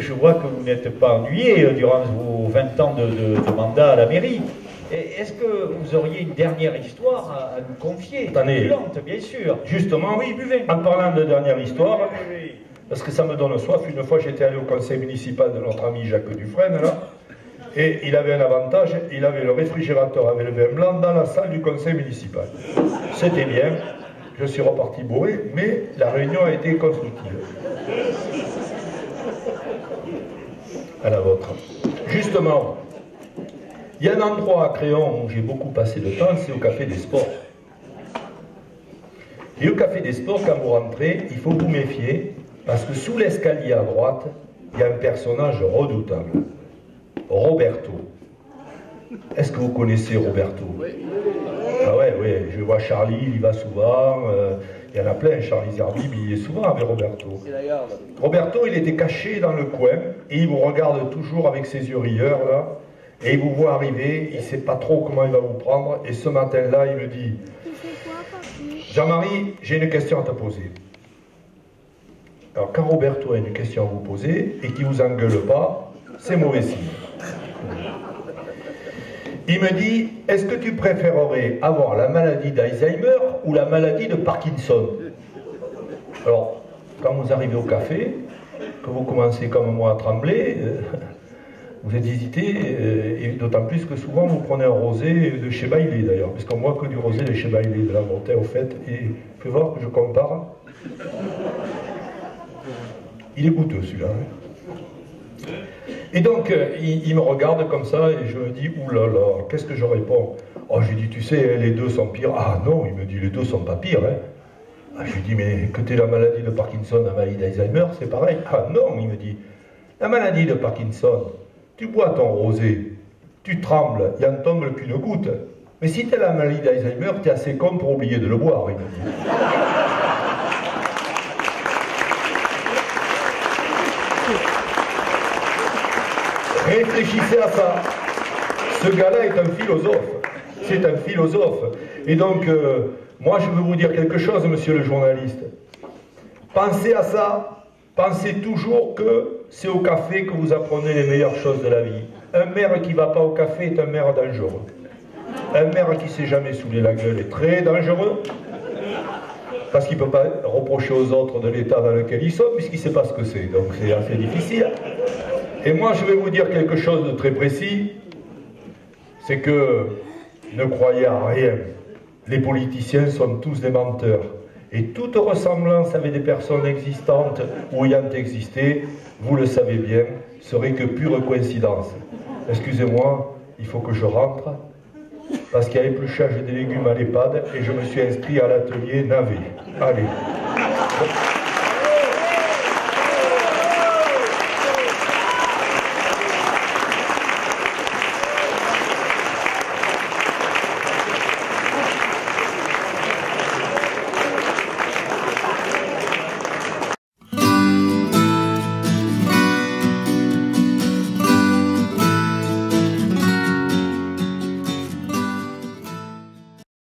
je vois que vous n'êtes pas ennuyé durant vos 20 ans de mandat à la mairie. Est-ce que vous auriez une dernière histoire à nous confier? Violente, bien sûr. Justement, oui, buvez. En parlant de dernière histoire, Oui. parce que ça me donne soif, une fois j'étais allé au conseil municipal de notre ami Jacques Dufresne, là, et il avait un avantage, il avait le réfrigérateur avec le vin blanc dans la salle du conseil municipal. C'était bien, je suis reparti bourré, mais la réunion a été constructive. À la vôtre. Justement, il y a un endroit à Créon où j'ai beaucoup passé de temps, c'est au Café des Sports. Et au Café des Sports, quand vous rentrez, il faut vous méfier, parce que sous l'escalier à droite, il y a un personnage redoutable. Roberto. Est-ce que vous connaissez Roberto? Oui. Ah ouais, je vois Charlie, il y va souvent. Il y en a plein, Charlie Zerbib, il y est souvent avec Roberto. Roberto, il était caché dans le coin, et il vous regarde toujours avec ses yeux rieurs, là. Et il vous voit arriver, il ne sait pas trop comment il va vous prendre, et ce matin-là, il me dit « Jean-Marie, j'ai une question à te poser. » Alors, quand Roberto a une question à vous poser, et qu'il ne vous engueule pas, c'est mauvais signe. Il me dit « Est-ce que tu préférerais avoir la maladie d'Alzheimer ou la maladie de Parkinson ?» Alors, quand vous arrivez au café, que vous commencez comme moi à trembler, vous êtes hésité, et d'autant plus que souvent vous prenez un rosé de chez Bailey d'ailleurs, parce qu'on boit que du rosé de chez Bailey, de la Montagne au fait, et vous pouvez voir que je compare. Il est goûteux celui-là. Hein. Et donc, il me regarde comme ça, et je me dis, oulala, qu'est-ce que je réponds? Oh, je lui dis, tu sais, les deux sont pires. Ah non, il me dit, les deux sont pas pires. Hein. Ah, je lui dis, mais que tu aies la maladie de Parkinson, la maladie d'Alzheimer, c'est pareil. Ah non, il me dit, la maladie de Parkinson, tu bois ton rosé, tu trembles, il n'en tombe qu'une goutte. Mais si tu as la maladie d'Alzheimer, tu es assez con pour oublier de le boire, il me dit. Réfléchissez à ça. Ce gars-là est un philosophe. C'est un philosophe. Et donc, moi, je veux vous dire quelque chose, monsieur le journaliste. Pensez à ça. Pensez toujours que c'est au café que vous apprenez les meilleures choses de la vie. Un maire qui ne va pas au café est un maire dangereux. Un maire qui ne s'est jamais saoulé la gueule est très dangereux, parce qu'il ne peut pas reprocher aux autres de l'état dans lequel ils sont, puisqu'il ne sait pas ce que c'est. Donc c'est assez difficile. Et moi, je vais vous dire quelque chose de très précis, c'est que ne croyez à rien. Les politiciens sont tous des menteurs. Et toute ressemblance avec des personnes existantes ou ayant existé, vous le savez bien, serait que pure coïncidence. Excusez-moi, il faut que je rentre, parce qu'il y a l'épluchage des légumes à l'EHPAD et je me suis inscrit à l'atelier navet. Allez.